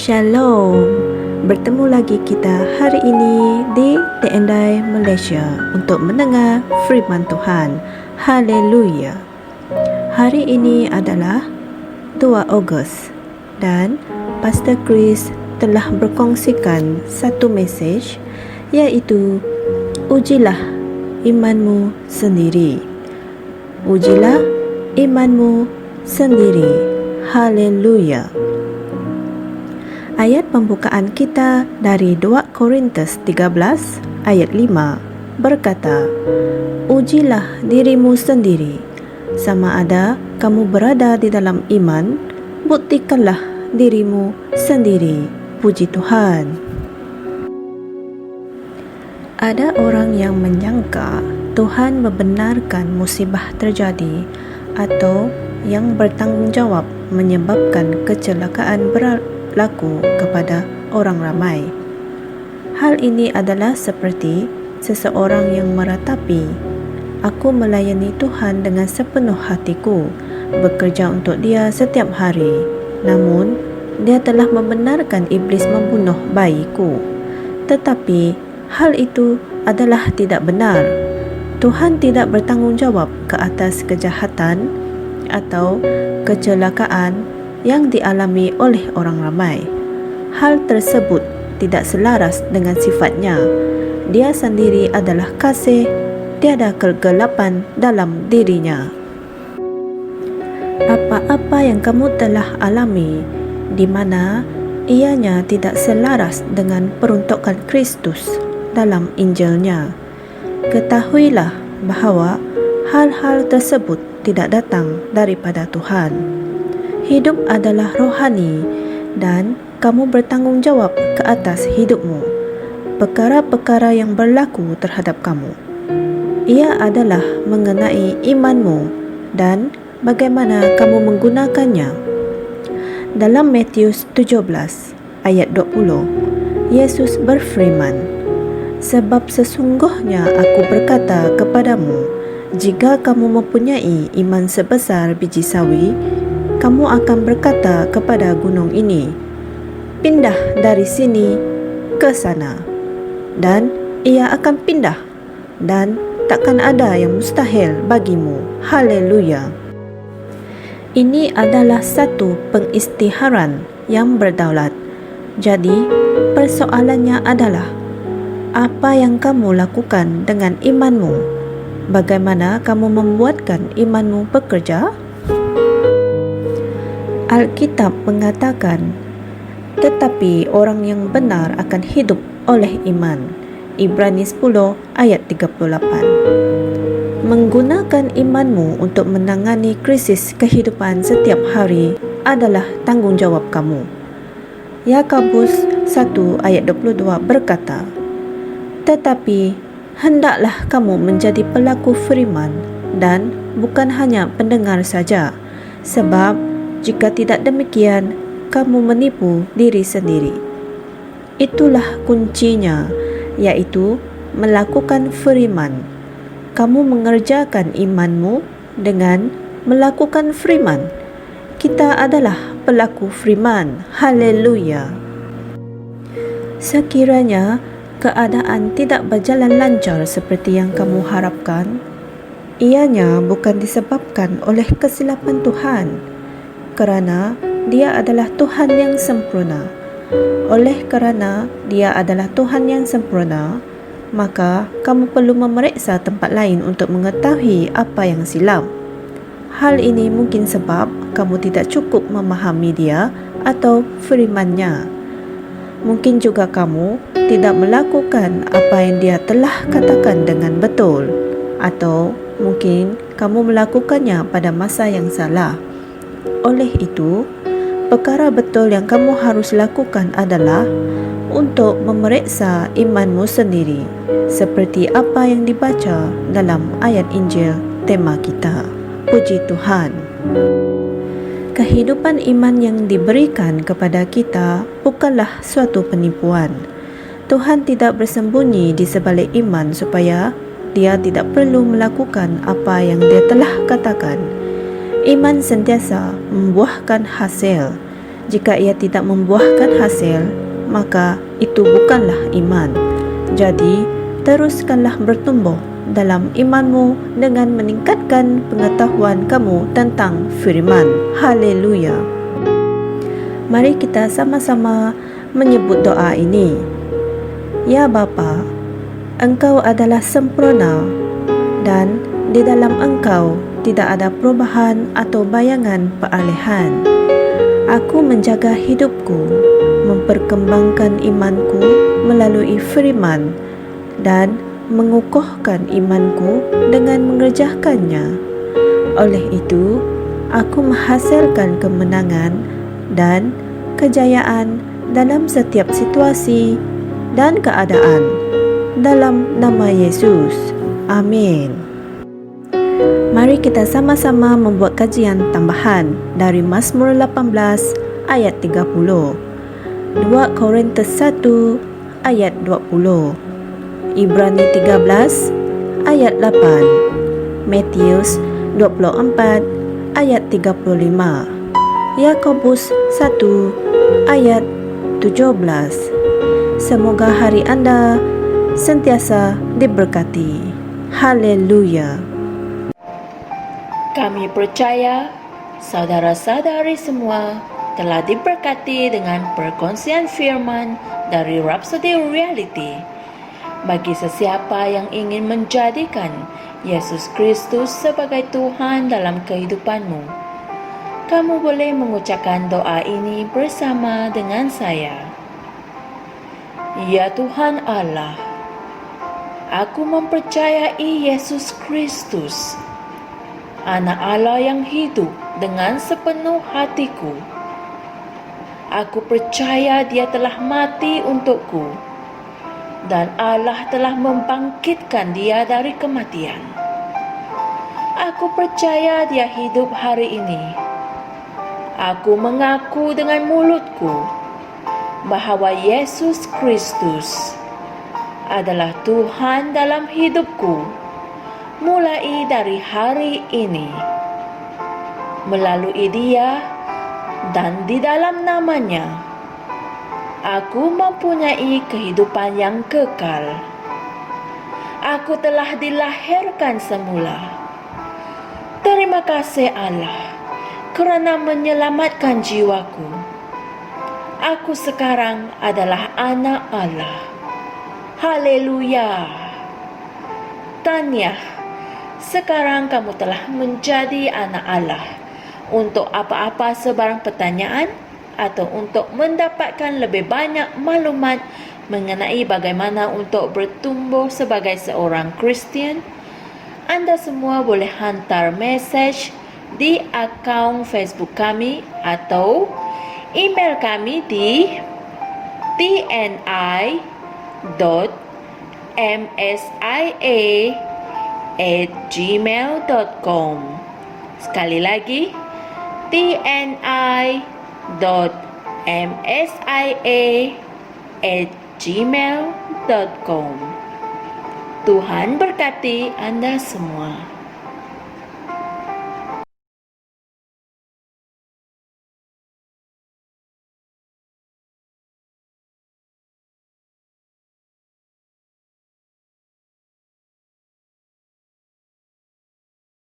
Shalom, bertemu lagi kita hari ini di TNI Malaysia untuk mendengar firman Tuhan. Haleluya. Hari ini adalah 2 Ogos dan Pastor Chris telah berkongsikan satu mesej, iaitu ujilah imanmu sendiri. Ujilah imanmu sendiri. Haleluya. Ayat pembukaan kita dari 2 Korintus 13 ayat 5 berkata, ujilah dirimu sendiri, sama ada kamu berada di dalam iman, buktikanlah dirimu sendiri. Puji Tuhan. Ada orang yang menyangka Tuhan membenarkan musibah terjadi atau yang bertanggungjawab menyebabkan kecelakaan berlaku kepada orang ramai. Hal ini adalah seperti seseorang yang meratapi, aku melayani Tuhan dengan sepenuh hatiku, bekerja untuk Dia setiap hari, namun Dia telah membenarkan iblis membunuh bayiku. Tetapi hal itu adalah tidak benar. Tuhan tidak bertanggungjawab ke atas kejahatan atau kecelakaan yang dialami oleh orang ramai. Hal tersebut tidak selaras dengan sifatnya. Dia sendiri adalah kasih, tiada kegelapan dalam dirinya. Apa-apa yang kamu telah alami di mana ianya tidak selaras dengan peruntukan Kristus dalam Injilnya, ketahuilah bahawa hal-hal tersebut tidak datang daripada Tuhan. Hidup adalah rohani dan kamu bertanggungjawab ke atas hidupmu. Perkara-perkara yang berlaku terhadap kamu, ia adalah mengenai imanmu dan bagaimana kamu menggunakannya. Dalam Matius 17 ayat 20, Yesus berfirman, sebab sesungguhnya aku berkata kepadamu, jika kamu mempunyai iman sebesar biji sawi, kamu akan berkata kepada gunung ini, pindah dari sini ke sana, dan ia akan pindah, dan takkan ada yang mustahil bagimu. Haleluya. Ini adalah satu pengisytiharan yang berdaulat. Jadi, persoalannya adalah, apa yang kamu lakukan dengan imanmu? Bagaimana kamu membuatkan imanmu bekerja? Alkitab mengatakan, tetapi orang yang benar akan hidup oleh iman. Ibrani 10 ayat 38. Menggunakan imanmu untuk menangani krisis kehidupan setiap hari adalah tanggungjawab kamu. Yakobus 1 ayat 22 berkata, tetapi hendaklah kamu menjadi pelaku firman dan bukan hanya pendengar saja, sebab jika tidak demikian, kamu menipu diri sendiri. Itulah kuncinya, yaitu melakukan firman. Kamu mengerjakan imanmu dengan melakukan firman. Kita adalah pelaku firman. Haleluya. Sekiranya keadaan tidak berjalan lancar seperti yang kamu harapkan, ianya bukan disebabkan oleh kesilapan Tuhan, kerana Dia adalah Tuhan yang sempurna. Oleh kerana Dia adalah Tuhan yang sempurna, maka kamu perlu memeriksa tempat lain untuk mengetahui apa yang silap. Hal ini mungkin sebab kamu tidak cukup memahami Dia atau firman-Nya. Mungkin juga kamu tidak melakukan apa yang Dia telah katakan dengan betul, atau mungkin kamu melakukannya pada masa yang salah. Oleh itu, perkara betul yang kamu harus lakukan adalah untuk memeriksa imanmu sendiri, seperti apa yang dibaca dalam ayat Injil tema kita. Puji Tuhan. Kehidupan iman yang diberikan kepada kita bukanlah suatu penipuan. Tuhan tidak bersembunyi di sebalik iman supaya Dia tidak perlu melakukan apa yang Dia telah katakan. Iman sentiasa membuahkan hasil. Jika ia tidak membuahkan hasil, maka itu bukanlah iman. Jadi, teruskanlah bertumbuh dalam imanmu dengan meningkatkan pengetahuan kamu tentang firman. Haleluya. Mari kita sama-sama menyebut doa ini. Ya Bapa, Engkau adalah sempurna dan di dalam Engkau tidak ada perubahan atau bayangan peralihan. Aku menjaga hidupku, memperkembangkan imanku melalui firman dan mengukuhkan imanku dengan mengerjakannya. Oleh itu, aku menghasilkan kemenangan dan kejayaan dalam setiap situasi dan keadaan. Dalam nama Yesus. Amin. Mari kita sama-sama membuat kajian tambahan dari Mazmur 18 ayat 30, 2 Korintus 1 ayat 20, Ibrani 13 ayat 8, Matius 24 ayat 35, Yakobus 1 ayat 17. Semoga hari Anda sentiasa diberkati. Haleluya. Kami percaya saudara-saudari semua telah diberkati dengan perkongsian firman dari Rhapsody Reality. Bagi sesiapa yang ingin menjadikan Yesus Kristus sebagai Tuhan dalam kehidupanmu, kamu boleh mengucapkan doa ini bersama dengan saya. Ya Tuhan Allah, aku mempercayai Yesus Kristus, Anak Allah yang hidup dengan sepenuh hatiku. Aku percaya Dia telah mati untukku dan Allah telah membangkitkan Dia dari kematian. Aku percaya Dia hidup hari ini. Aku mengaku dengan mulutku bahwa Yesus Kristus adalah Tuhan dalam hidupku mulai dari hari ini. Melalui Dia dan di dalam nama-Nya, aku mempunyai kehidupan yang kekal. Aku telah dilahirkan semula. Terima kasih Allah kerana menyelamatkan jiwaku. Aku sekarang adalah anak Allah. Haleluya. Tahniah, sekarang kamu telah menjadi anak Allah. Untuk apa-apa sebarang pertanyaan atau untuk mendapatkan lebih banyak maklumat mengenai bagaimana untuk bertumbuh sebagai seorang Kristian, Anda semua boleh hantar mesej di akaun Facebook kami atau email kami di tni.msia@gmail.com. Sekali lagi, tni.msia@gmail.com. Tuhan berkati Anda semua.